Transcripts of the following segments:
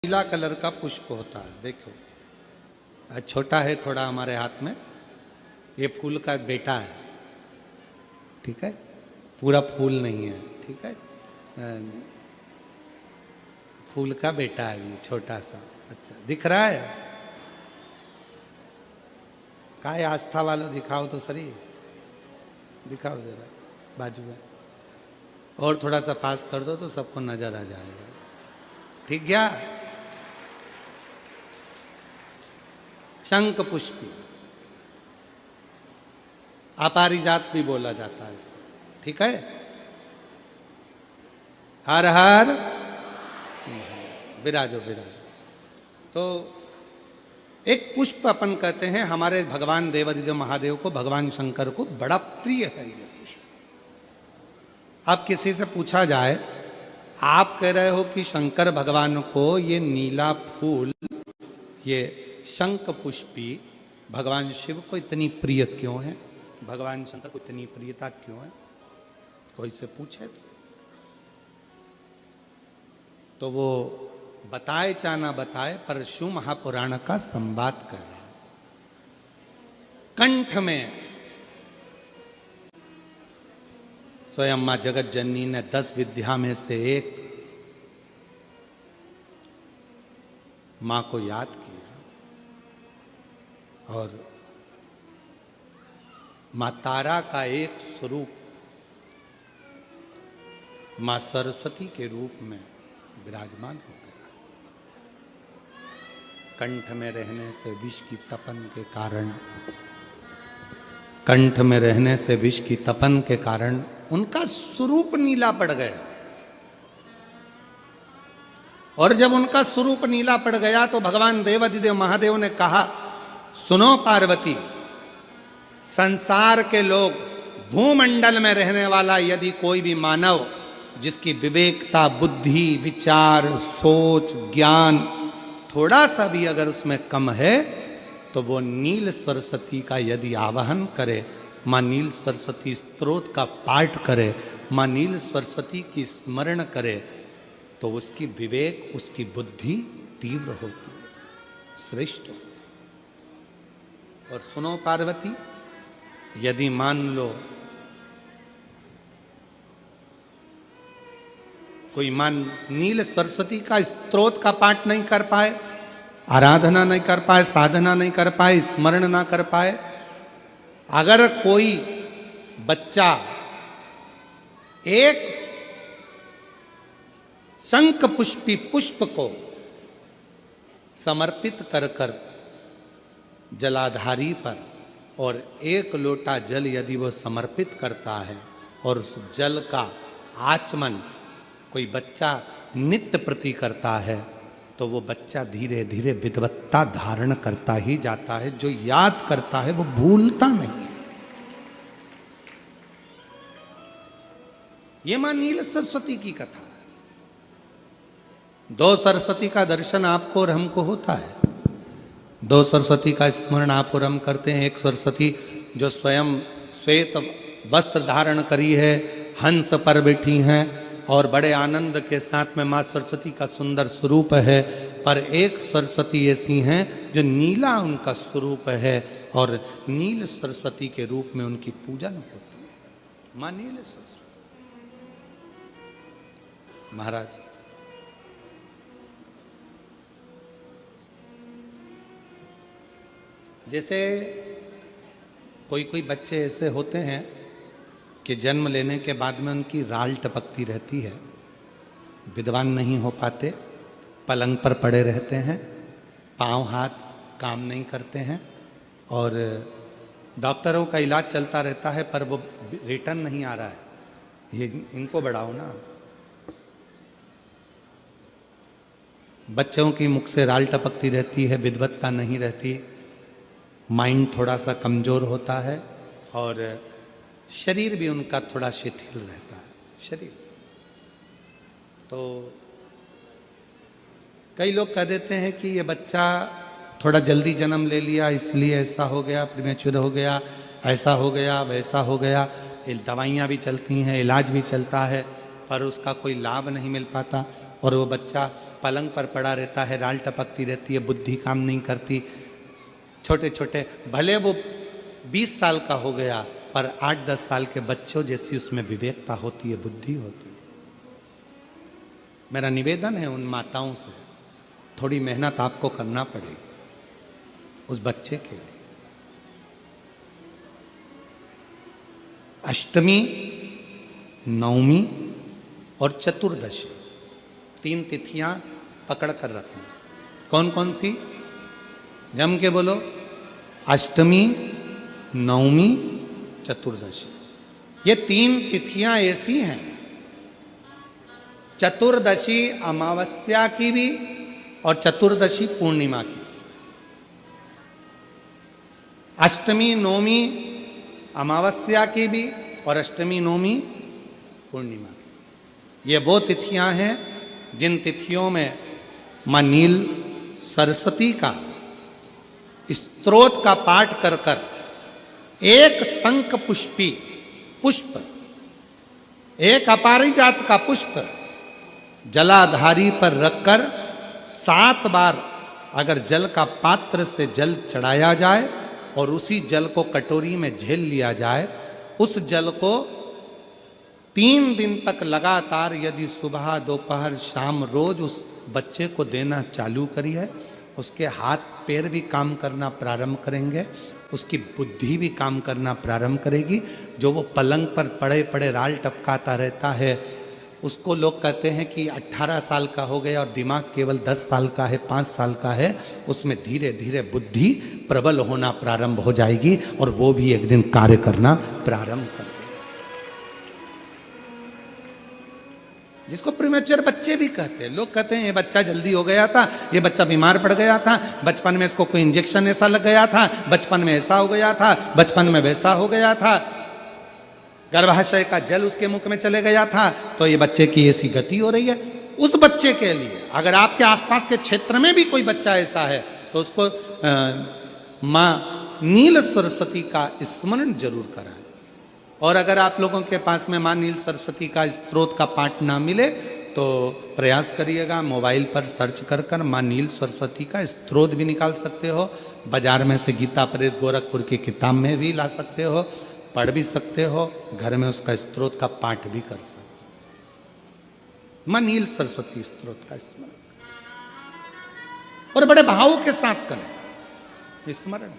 नीला colour का पुष्प होता है। देखो आज छोटा है थोड़ा हमारे हाथ में, ये फूल का बेटा है, ठीक है, पूरा फूल नहीं है, ठीक है, फूल का बेटा है ये छोटा सा। अच्छा दिख रहा है? का है आस्था वालों दिखाओ तो सही, दिखाओ जरा बाजू में, और थोड़ा सा पास कर दो तो सबको नजर आ जाएगा। ठीक गया? शंख पुष्पी, अपारिजात भी बोला जाता है इसको, ठीक है। हर हर विराजो विराजो। तो एक पुष्प अपन कहते हैं हमारे भगवान देवादिदेव महादेव को, भगवान शंकर को बड़ा प्रिय है ये पुष्प। अब किसी से पूछा जाए, आप कह रहे हो कि शंकर भगवान को ये नीला फूल, ये शंख पुष्पी भगवान शिव को इतनी प्रिय क्यों है, भगवान शंकर को इतनी प्रियता क्यों है, कोई से पूछे तो वो बताए चाहे ना बताए पर शिव महापुराण का संवाद कर रहा है। कंठ में स्वयं मां जगत जननी ने 10 विद्या में से एक मां को याद किया, और मां तारा का एक स्वरूप मां सरस्वती के रूप में विराजमान हो गया। कंठ में रहने से विष की तपन के कारण, कंठ में रहने से विष की तपन के कारण उनका स्वरूप नीला पड़ गया। और जब उनका स्वरूप नीला पड़ गया तो भगवान देवादिदेव महादेव ने कहा, सुनो पार्वती, संसार के लोग, भूमंडल में रहने वाला यदि कोई भी मानव जिसकी विवेकता, बुद्धि, विचार, सोच, ज्ञान थोड़ा सा भी अगर उसमें कम है तो वो नील सरस्वती का यदि आवाहन करे, मां नील सरस्वती स्तोत्र का पाठ करे, मां नील सरस्वती की स्मरण करे, तो उसकी विवेक, उसकी बुद्धि तीव्र होती है, श्रेष्ठ होती है। और सुनो पार्वती, यदि मान लो कोई नील सरस्वती का स्तोत्र का पाठ नहीं कर पाए, आराधना नहीं कर पाए, साधना नहीं कर पाए, स्मरण ना कर पाए, अगर कोई बच्चा एक शंख पुष्पी पुष्प को समर्पित कर कर जलाधारी पर, और 1 लोटा जल यदि वो समर्पित करता है और उस जल का आचमन कोई बच्चा नित्य प्रति करता है, तो वो बच्चा धीरे धीरे विद्वत्ता धारण करता ही जाता है। जो याद करता है वो भूलता नहीं। ये मां नील सरस्वती की कथा है। 2 सरस्वती का दर्शन आपको और हमको होता है, 2 सरस्वती का स्मरण आप और हम करते हैं। एक सरस्वती जो स्वयं श्वेत वस्त्र धारण करी है, हंस पर बैठी हैं और बड़े आनंद के साथ में मां सरस्वती का सुंदर स्वरूप है। पर एक सरस्वती ऐसी हैं जो नीला उनका स्वरूप है, और नील सरस्वती के रूप में उनकी पूजन होती है। मां नील सरस्वती। महाराज जैसे कोई कोई बच्चे ऐसे होते हैं कि जन्म लेने के बाद में उनकी राल टपकती रहती है, विद्वान नहीं हो पाते, पलंग पर पड़े रहते हैं, पांव हाथ काम नहीं करते हैं, और डॉक्टरों का इलाज चलता रहता है पर वो रिटर्न नहीं आ रहा है। ये इनको बढ़ाओ ना। बच्चों की मुख से राल टपकती रहती है, विद्वत्ता नहीं रहती, माइंड थोड़ा सा कमजोर होता है, और शरीर भी उनका थोड़ा शिथिल रहता है शरीर। तो कई लोग कह देते हैं कि ये बच्चा थोड़ा जल्दी जन्म ले लिया इसलिए ऐसा हो गया, प्रीमेच्योर हो गया, ऐसा हो गया, वैसा हो गया। दवाइयाँ भी चलती हैं, इलाज भी चलता है, पर उसका कोई लाभ नहीं मिल पाता, और वो बच्चा पलंग पर पड़ा रहता है, राल टपकती रहती है, बुद्धि काम नहीं करती। छोटे छोटे भले वो 20 साल का हो गया, पर 8-10 साल के बच्चों जैसी उसमें विवेकता होती है, बुद्धि होती है। मेरा निवेदन है उन माताओं से, थोड़ी मेहनत आपको करना पड़ेगी उस बच्चे के लिए। अष्टमी, नवमी और चतुर्दशी 3 तिथियां पकड़ कर रखना। कौन कौन सी? जम के बोलो। अष्टमी, नवमी, चतुर्दशी। ये 3 तिथियां ऐसी हैं, चतुर्दशी अमावस्या की भी और चतुर्दशी पूर्णिमा की। अष्टमी नवमी अमावस्या की भी और अष्टमी नवमी पूर्णिमा की। ये वो तिथियां हैं जिन तिथियों में मां नील सरस्वती का स्तोत्र का पाठ कर कर एक शंख पुष्पी पुष्प, एक अपारिजात का पुष्प जलाधारी पर रखकर 7 बार अगर जल का पात्र से जल चढ़ाया जाए और उसी जल को कटोरी में झेल लिया जाए, उस जल को 3 दिन तक लगातार यदि सुबह दोपहर शाम रोज उस बच्चे को देना चालू करिए, उसके हाथ पैर भी काम करना प्रारंभ करेंगे, उसकी बुद्धि भी काम करना प्रारंभ करेगी। जो वो पलंग पर पड़े पड़े राल टपकाता रहता है, उसको लोग कहते हैं कि 18 साल का हो गया और दिमाग केवल 10 साल का है, 5 साल का है, उसमें धीरे धीरे बुद्धि प्रबल होना प्रारंभ हो जाएगी और वो भी एक दिन कार्य करना प्रारंभ कर देगा। जिसको प्रीमेच्योर बच्चे भी कहते हैं। लोग कहते हैं ये बच्चा जल्दी हो गया था, ये बच्चा बीमार पड़ गया था, बचपन में इसको कोई इंजेक्शन ऐसा लग गया था, बचपन में ऐसा हो गया था, बचपन में वैसा हो गया था, गर्भाशय का जल उसके मुख में चले गया था, तो ये बच्चे की ऐसी गति हो रही है। उस बच्चे के लिए अगर आपके आसपास के क्षेत्र में भी कोई बच्चा ऐसा है तो उसको मां नील सरस्वती का स्मरण जरूर कराएं। और अगर आप लोगों के पास में मां नील सरस्वती का स्तोत्र का पाठ ना मिले तो प्रयास करिएगा, मोबाइल पर सर्च कर कर मां नील सरस्वती का स्तोत्र भी निकाल सकते हो। बाजार में से गीता प्रेस गोरखपुर की किताब में भी ला सकते हो, पढ़ भी सकते हो, घर में उसका स्तोत्र का पाठ भी कर सकते हो। मां नील सरस्वती स्तोत्र का स्मरण और बड़े भाव के साथ करें स्मरण।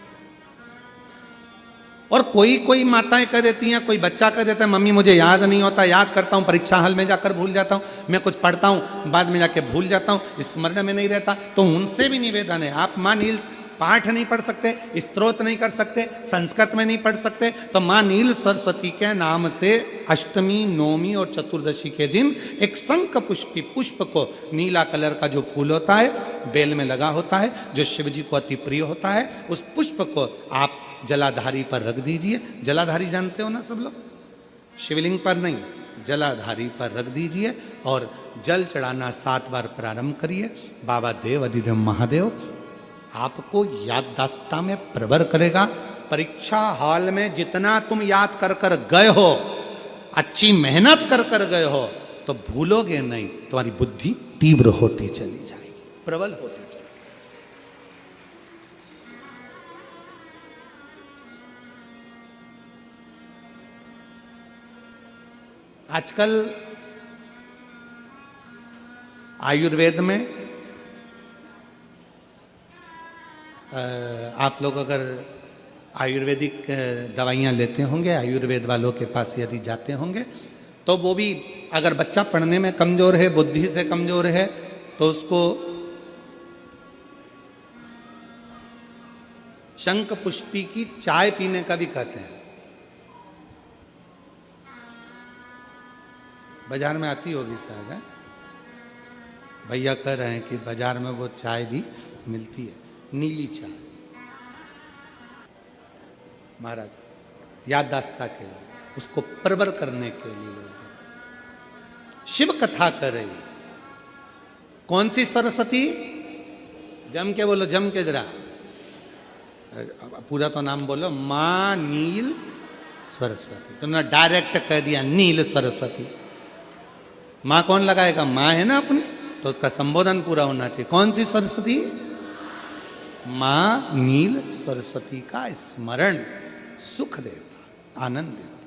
और कोई माताएं कह देती हैं, कोई बच्चा कह देता है मम्मी मुझे याद नहीं होता, याद करता हूं परीक्षा हॉल में जाकर भूल जाता हूं, मैं कुछ पढ़ता हूं बाद में जाके भूल जाता हूं, स्मरण में नहीं रहता। तो उनसे भी निवेदन है, आप मां नील पाठ नहीं पढ़ सकते, स्तोत्र नहीं कर सकते, संस्कृत में नहीं पढ़ सकते, तो मां नील सरस्वती के नाम से अष्टमी, नवमी और चतुर्दशी के दिन एक शंख पुष्पी पुष्प को, नीला कलर का जो फूल होता है बेल में लगा होता है, जो शिव जी को अति प्रिय होता है, उस पुष्प को आप जलाधारी पर रख दीजिए। जलाधारी जानते हो ना सब लोग, शिवलिंग पर नहीं, जलाधारी पर रख दीजिए और जल चढ़ाना 7 बार प्रारंभ करिए। बाबा देव अधिदेव महादेव आपको याददाश्तता में प्रवर करेगा। परीक्षा हॉल में जितना तुम याद कर कर गए हो, अच्छी मेहनत कर कर गए हो, तो भूलोगे नहीं, तुम्हारी बुद्धि तीव्र होती चली जाएगी, प्रबल होती चली। आजकल आयुर्वेद में आप लोग अगर आयुर्वेदिक दवाइयाँ लेते होंगे, आयुर्वेद वालों के पास यदि जाते होंगे, तो वो भी अगर बच्चा पढ़ने में कमज़ोर है, बुद्धि से कमज़ोर है, तो उसको शंख पुष्पी की चाय पीने का भी कहते हैं। बाजार में आती होगी शायद, है भैया कह रहे हैं कि बाजार में वो चाय भी मिलती है, नीली चाय। महाराज याददाश्ता के लिए, उसको प्रबर करने के लिए लोग शिव कथा कर रही। कौन सी सरस्वती? जम के बोलो, जम के जरा, पूरा तो नाम बोलो, मां नील सरस्वती। तुमने डायरेक्ट कह दिया नील सरस्वती। मां कौन लगाएगा? मां है ना अपनी, तो उसका संबोधन पूरा होना चाहिए। कौन सी सरस्वती? मां नील सरस्वती का स्मरण सुख देगा, आनंद देगा।